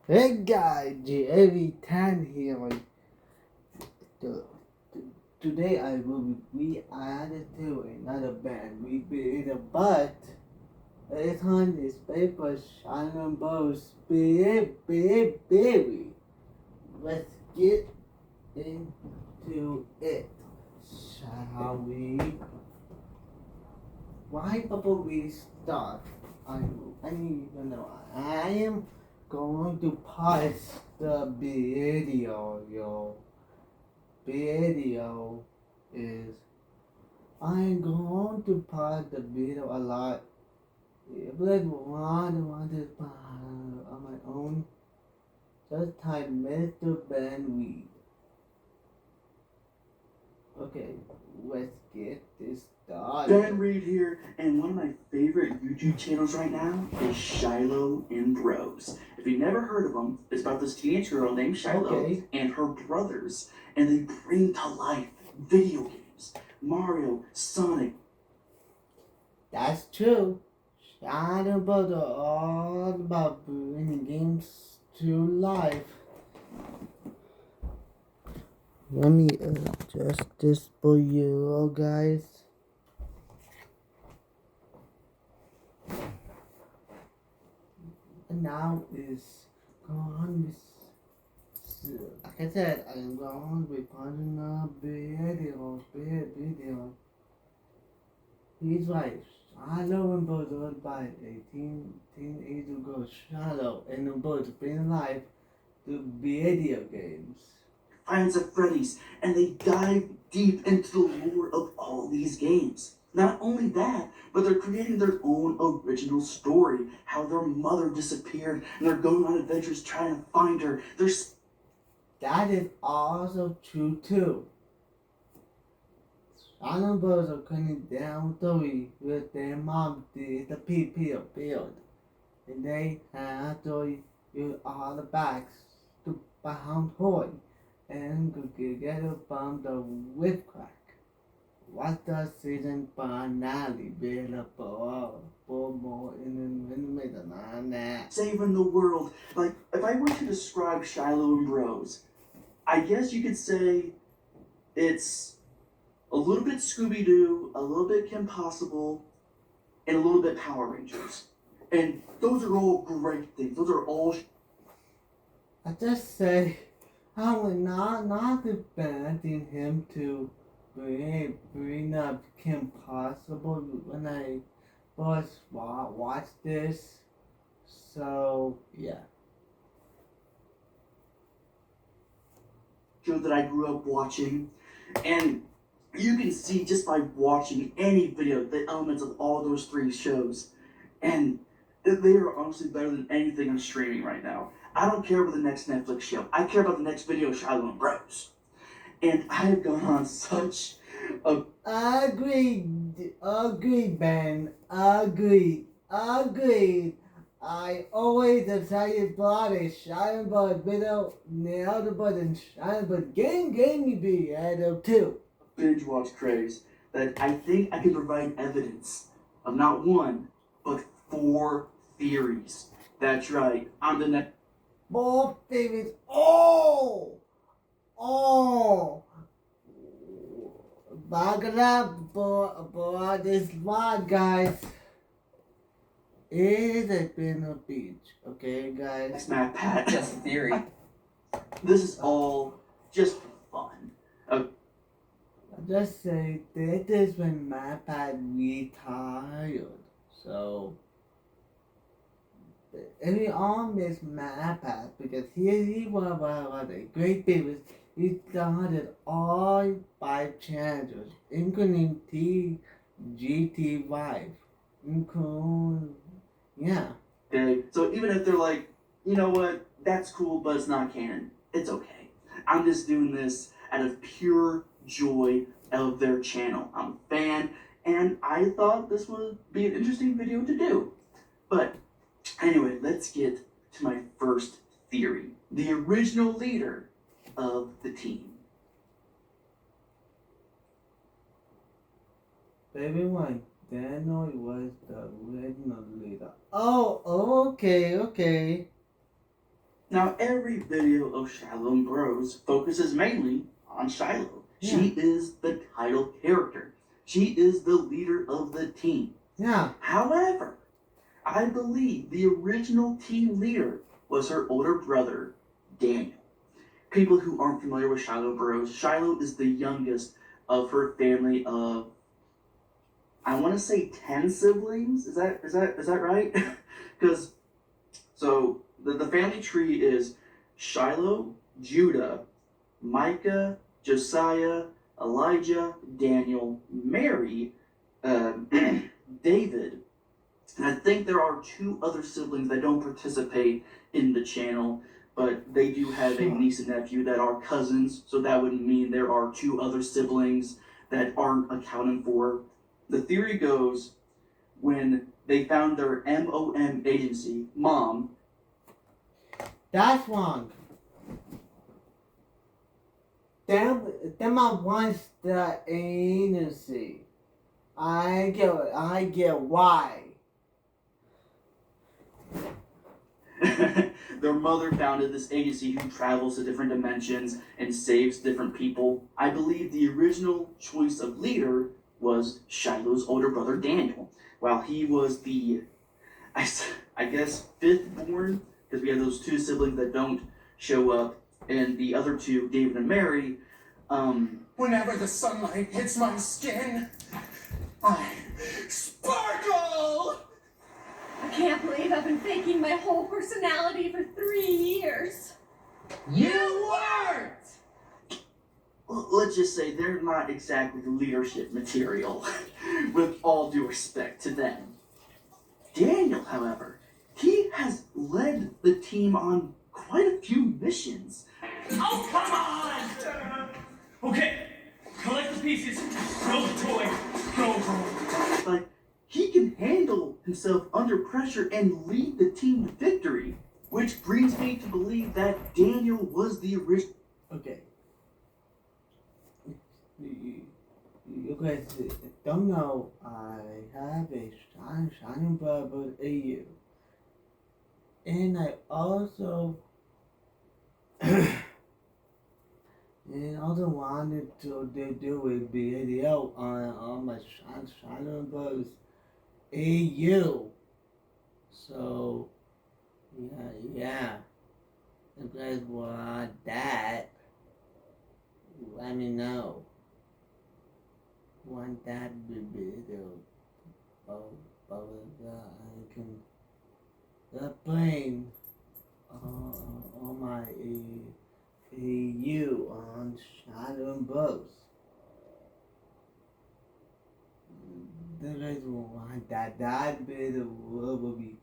Hey guys, every time here. The, Today I will be added to another band. We be a but it's on this paper shining bows baby. Let's get into it. Shall we? Why before we start? I need to know. I am going to pause the video, yo. Video is I'm going to pause the video a lot. But want to on my own. Just type Mr. Ben Reid. Okay, let's get this started. Ben Reid here, and one of my favorite YouTube channels right now is Shiloh and Bros. If you never heard of them, it's about this teenage girl named Shiloh and her brothers, and they bring to life video games. Mario, Sonic. That's true. Shiloh Bros are all about bringing games to life. Let me adjust this for you guys. And now is gone with, like I said, I'm going with another video. He's right. Shiloh and Buzz are by a teenager girl, Shiloh, and the Buzz bring life to video games. Friends of Freddy's, and they dive deep into the lore of all these games. Not only that, but they're creating their own original story, how their mother disappeared, and they're going on adventures trying to find her. That is also true too. Shiloh Bros are coming down story with their mom did the PP build, and they have to use all the bags to bound toy and get from the whip crack. What the season finale available for more in the middle on that? Saving the world. Like, if I were to describe Shiloh and Bros, I guess you could say it's a little bit Scooby-Doo, a little bit Kim Possible, and a little bit Power Rangers. And those are all great things. Those are all... I just say I would not demanding him to bring up Kim Possible when I first watched this. So yeah. Show that I grew up watching, and you can see just by watching any video the elements of all those three shows, and they are honestly better than anything I'm streaming right now. I don't care about the next Netflix show. I care about the next video of Shiloh and Bros. And I have gone on such a... Agreed, Ben. Agreed. I always decided body shine but video nail the button shine but game me be added too. Binge watch craze that I think I can provide evidence of not one, but 4 theories. That's right. I'm the next... 4 theories. Oh! Buckle up for this one, guys. It is a Benno Beach, okay, guys? That's Matt Pat. Just a theory. This is all just for fun. I just say this is when my Pat retired. So and we all miss my Pat because he was a great baby. He started all 5 channels, including GT5, including yeah. Okay, so even if they're like, you know what, that's cool, but it's not canon, it's okay. I'm just doing this out of pure joy of their channel. I'm a fan, and I thought this would be an interesting video to do. But anyway, let's get to my first theory. The original leader of the team. Baby one, Daniel was the original leader. Oh, okay. Now, every video of Shiloh and Bros focuses mainly on Shiloh. Yeah. She is the title character. She is the leader of the team. Yeah. However, I believe the original team leader was her older brother, Daniel. People who aren't familiar with Shiloh Bros, Shiloh is the youngest of her family of, I want to say 10 siblings. Is that right? Because so the family tree is Shiloh, Judah, Micah, Josiah, Elijah, Daniel, Mary, David. And I think there are 2 other siblings that don't participate in the channel, but they do have a niece and nephew that are cousins, so that would mean there are 2 other siblings that aren't accounted for. The theory goes, when they found their MOM agency, Mom. That's wrong. Them wants the agency. I get why. Their mother founded this agency who travels to different dimensions and saves different people. I believe the original choice of leader was Shiloh's older brother Daniel, while he was the, I guess, 5th born, because we have those 2 siblings that don't show up, and the other 2, David and Mary. Whenever the sunlight hits my skin, I sparkle! I can't believe I've been faking my whole personality for 3 years. You weren't! Let's just say they're not exactly leadership material, with all due respect to them. Daniel, however, he has led the team on quite a few missions. Oh, come on! Okay, collect the pieces. Throw the toy. Go home. But he can handle himself under pressure and lead the team to victory, which brings me to believe that Daniel was the original. Okay. You guys don't know I have a shining brother AU. And I also wanted to do a video on my shining brothers AU. So yeah. If you guys want that, let me know. Want that video of I can playing on my AU on Shadow and Bros. The guys will want that. That video will be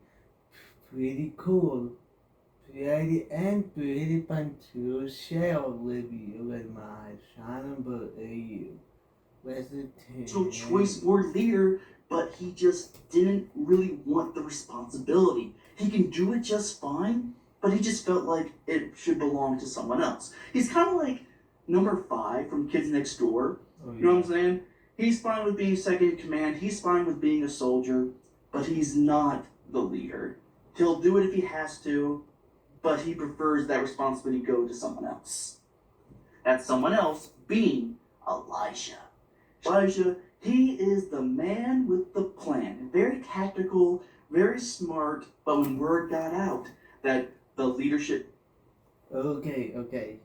pretty cool. Pretty fun to share with you with my Shadow and Bros AU. Choice board leader, but he just didn't really want the responsibility. He can do it just fine, but he just felt like it should belong to someone else. He's kind of like number 5 from Kids Next Door. Oh, yeah. You know what I'm saying? He's fine with being second in command. He's fine with being a soldier, but he's not the leader. He'll do it if he has to, but he prefers that responsibility go to someone else. That someone else being Elijah. Elijah, he is the man with the plan. Very tactical, very smart, but when word got out that the leadership... Okay.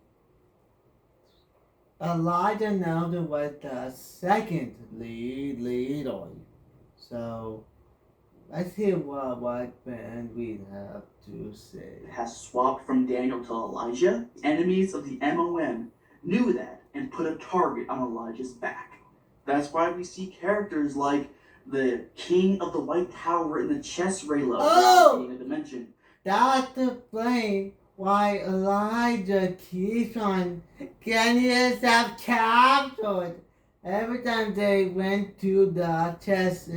Elijah now was the second leader. So let's hear what Ben we have to say. has swapped from Daniel to Elijah. Enemies of the MOM knew that and put a target on Elijah's back. That's why we see characters like the King of the White Tower in the chess raylo being a dimension. That's the blame why Elijah keeps on getting himself captured. Every time they went to the chess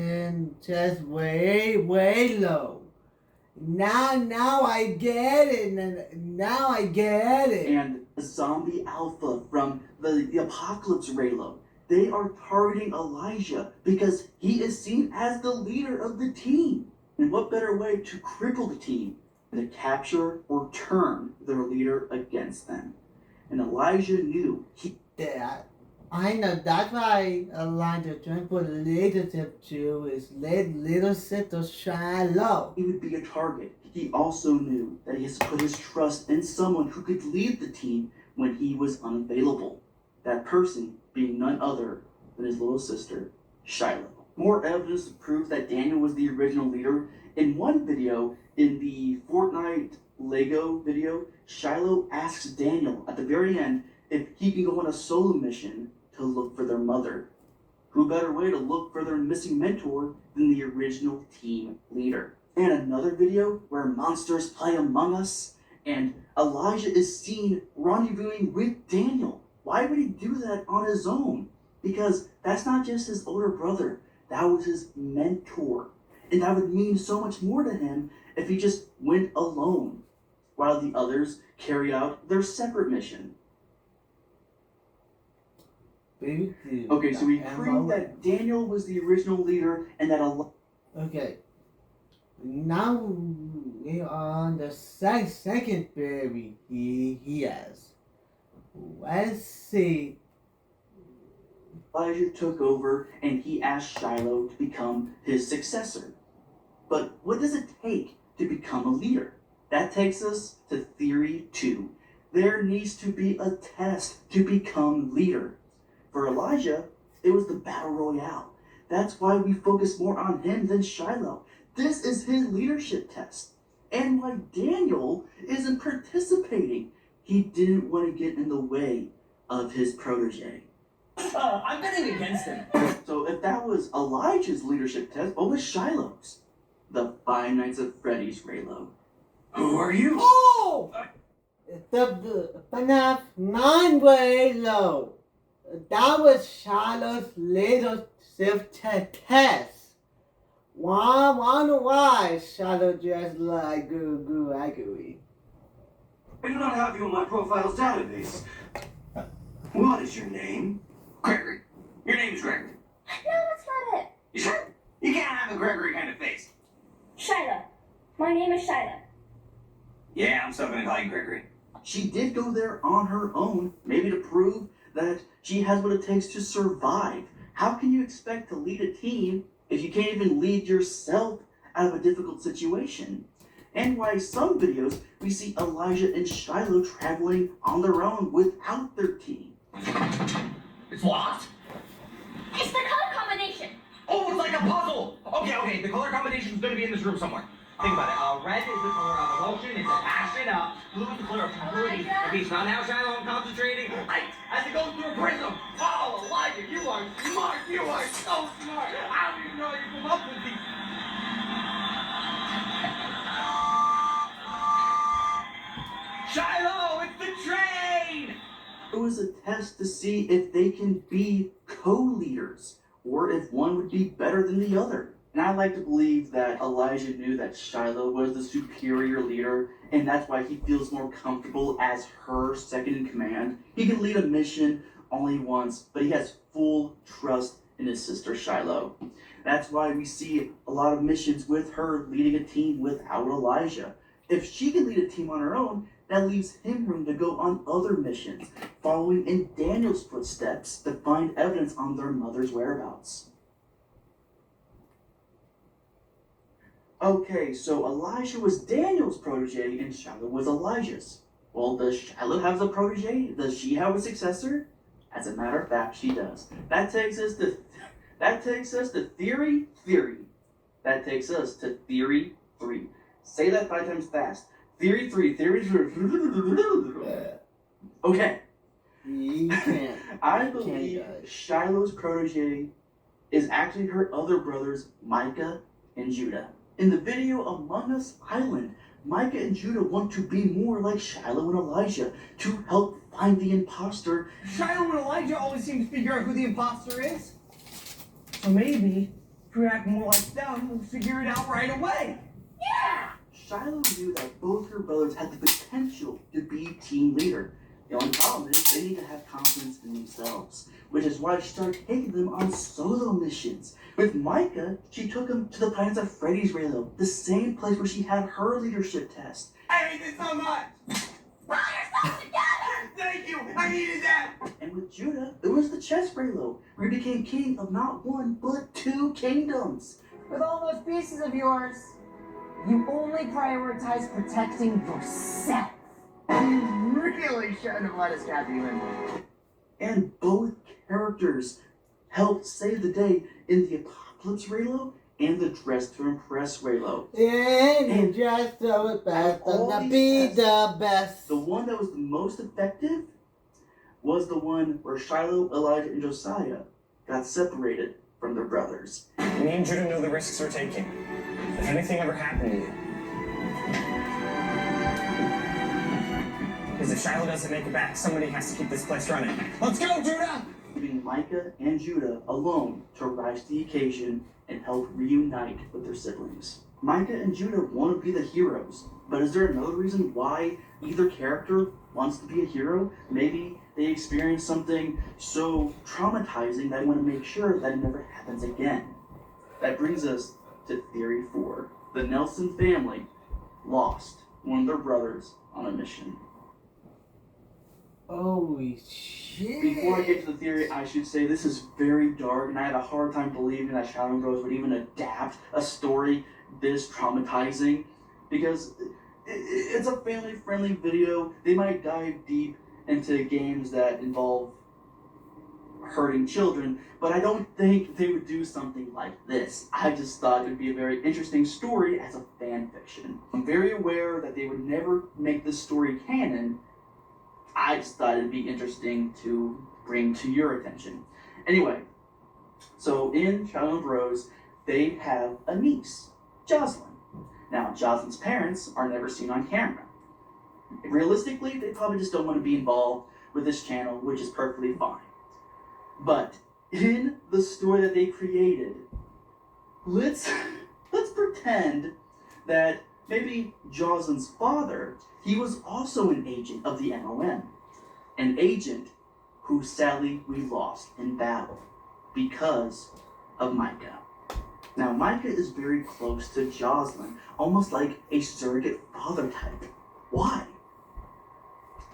way low. Now I get it. Now I get it. And Zombie Alpha from the Apocalypse Raylo. They are targeting Elijah because he is seen as the leader of the team. And what better way to cripple the team to capture or turn their leader against them. And Elijah knew That I know that's why Elijah trying to put leadership to his little sister Shiloh. he would be a target. He also knew that he has to put his trust in someone who could lead the team when he was unavailable. That person being none other than his little sister, Shiloh. More evidence to prove that Daniel was the original leader. In one video, in the Fortnite Lego video, Shiloh asks Daniel at the very end if he can go on a solo mission to look for their mother. Who better way to look for their missing mentor than the original team leader? And another video where monsters play Among Us and Elijah is seen rendezvousing with Daniel. Why would he do that on his own? Because that's not just his older brother, that was his mentor. And that would mean so much more to him if he just went alone, while the others carry out their separate mission. Okay, so we proved that Daniel was the original leader and that Okay. Now we are on the second theory he has. Let's see. Elijah took over and he asked Shiloh to become his successor. But what does it take to become a leader? That takes us to theory 2. There needs to be a test to become leader. For Elijah, it was the battle royale. That's why we focus more on him than Shiloh. This is his leadership test. And why Daniel isn't participating. He didn't want to get in the way of his protege. I'm betting against him. So if that was Elijah's leadership test, what was Shiloh's? The Five Nights at Freddy's Raylo. Who are you? Oh! The FNAF 9-way low. That was Shiloh's leadership test. Why Shiloh dressed like Goo Agui? I do not have you in my profile's database. What is your name? Gregory. Your name's Gregory. No, that's not it. You sure? You can't have a Gregory kind of face. Shiloh. My name is Shiloh. Yeah, I'm still gonna call you Gregory. She did go there on her own, maybe to prove that she has what it takes to survive. How can you expect to lead a team if you can't even lead yourself out of a difficult situation? And why some videos we see Elijah and Shiloh traveling on their own without their team. It's locked. It's the color combination. Oh, it's like a puzzle. Okay. The color combination is gonna be in this room somewhere. Think about it. Red is the color of emotion. It's a passion. Blue is the color of purity. Okay, so now Shiloh, I'm concentrating. Light as it goes through a prism. Oh, Elijah, you are smart. You are so smart. I don't even know how you come up with these. Shiloh, it's the train! It was a test to see if they can be co-leaders or if one would be better than the other. And I like to believe that Elijah knew that Shiloh was the superior leader, and that's why he feels more comfortable as her second in command. He can lead a mission only once, but he has full trust in his sister Shiloh. That's why we see a lot of missions with her leading a team without Elijah. If she can lead a team on her own, that leaves him room to go on other missions, following in Daniel's footsteps to find evidence on their mother's whereabouts. Okay, so Elijah was Daniel's protege and Shiloh was Elijah's. Well, does Shiloh have a protege? Does she have a successor? As a matter of fact, she does. That takes us to theory. That takes us to theory 3. Say that 5 times fast. Theory 3. Okay. You can't. I believe Shiloh's protege is actually her other brothers, Micah and Judah. In the video Among Us Island, Micah and Judah want to be more like Shiloh and Elijah to help find the imposter. Shiloh and Elijah always seem to figure out who the imposter is. So maybe, if we act more like them, we'll figure it out right away. Yeah! Shiloh knew that both her brothers had the potential to be team leader. The only problem is they need to have confidence in themselves, which is why she started taking them on solo missions. With Micah, she took him to the planets of Freddy's Raylo, the same place where she had her leadership test. I hate this so much! Pull yourself together! Thank you! I needed that! And with Judah, it was the chess Raylo, where he became king of not one, but 2 kingdoms. With all those pieces of yours, you only prioritize protecting yourself. You really shouldn't have let us capture you in. And both characters helped save the day in the Apocalypse Raylo and the Dress to Impress Raylo. And just do it best all and to these be tests, the best. The one that was the most effective was the one where Shiloh, Elijah, and Josiah got separated from their brothers. Me and Judah know the risks we're taking. If anything ever happened to you. Because if Shiloh doesn't make it back, somebody has to keep this place running. Let's go, Judah! Leaving Micah and Judah alone to rise to the occasion and help reunite with their siblings. Micah and Judah want to be the heroes, but is there another reason why either character wants to be a hero? Maybe they experience something so traumatizing that they want to make sure that it never happens again. That brings us to Theory 4. The Nelson family lost one of their brothers on a mission. Holy shit. Before I get to the theory, I should say this is very dark, and I had a hard time believing that Shadow Bros would even adapt a story this traumatizing, because it's a family-friendly video. They might dive deep into games that involve hurting children, but I don't think they would do something like this. I just thought it would be a very interesting story as a fan fiction. I'm very aware that they would never make this story canon. I just thought it'd be interesting to bring to your attention. Anyway, so in Shadow Bros, they have a niece, Jocelyn. Now, Jocelyn's parents are never seen on camera. Realistically, they probably just don't want to be involved with this channel, which is perfectly fine. But in the story that they created, let's pretend that maybe Jocelyn's father, he was also an agent of the MOM. An agent who sadly we lost in battle because of Micah. Now Micah is very close to Jocelyn, almost like a surrogate father type. Why?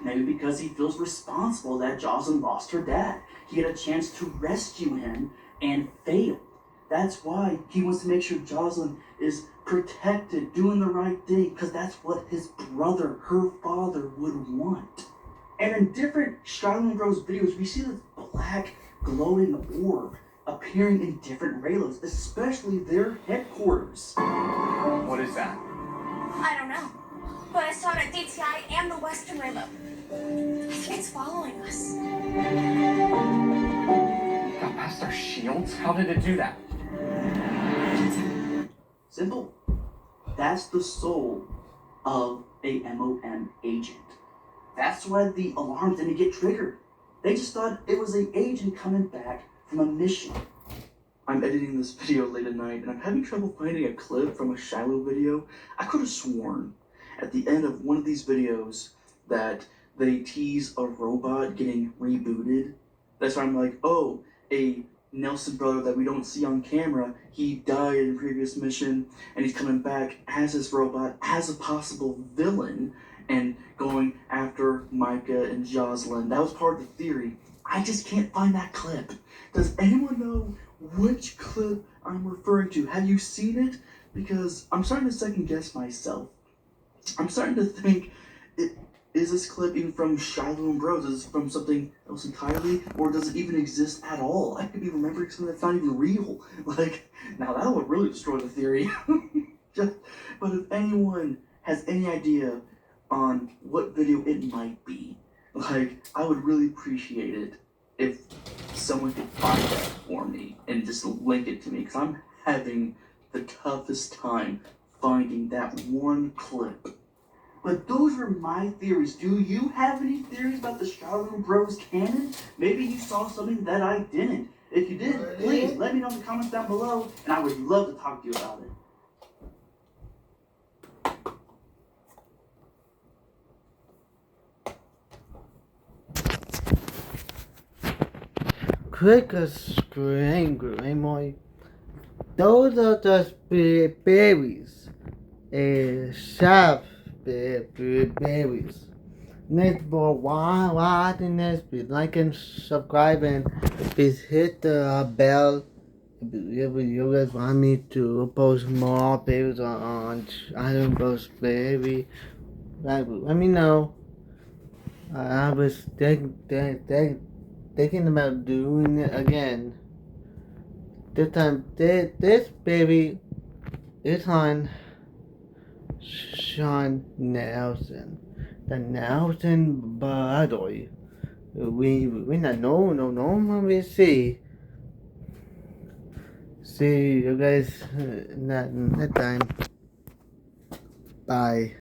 Maybe because he feels responsible that Jocelyn lost her dad. He had a chance to rescue him and failed. That's why he wants to make sure Jocelyn is protected, doing the right thing, because that's what his brother, her father, would want. And in different Shadow Bros videos, we see this black glowing orb appearing in different Raylos, especially their headquarters. What is that? I don't know. But I saw it at DTI and the Western Raylo. I think it's following us. It got past our shields? How did it do that? Simple. That's the soul of a MOM agent. That's why the alarm didn't get triggered. They just thought it was an agent coming back from a mission. I'm editing this video late at night, and I'm having trouble finding a clip from a Shiloh video. I could have sworn at the end of one of these videos that they tease a robot getting rebooted. That's why I'm like, oh, a Nelson brother that we don't see on camera, he died in a previous mission, and he's coming back as this robot, as a possible villain, and going after Micah and Jocelyn. That was part of the theory. I just can't find that clip. Does anyone know which clip I'm referring to? Have you seen it? Because I'm starting to second guess myself. I'm starting to think, is this clip even from Shiloh and Bros? Is it from something else entirely? Or does it even exist at all? I could be remembering something that's not even real. Like, now that would really destroy the theory. But if anyone has any idea on what video it might be, like, I would really appreciate it if someone could find that for me and just link it to me, because I'm having the toughest time finding that one clip. But those were my theories. Do you have any theories about the Shadow Bros canon? Maybe you saw something that I didn't. If you did, please let me know in the comments down below, and I would love to talk to you about it. quick screen boy. Those are just berries. Sharp berries. Next for watching this, please like and subscribe and please hit the bell if you guys want me to post more videos on I don't post baby. Let me know. I was thinking about doing it again. This time, this baby is on Sean Nelson. The Nelson Boy. We not no we see you guys next time. Bye.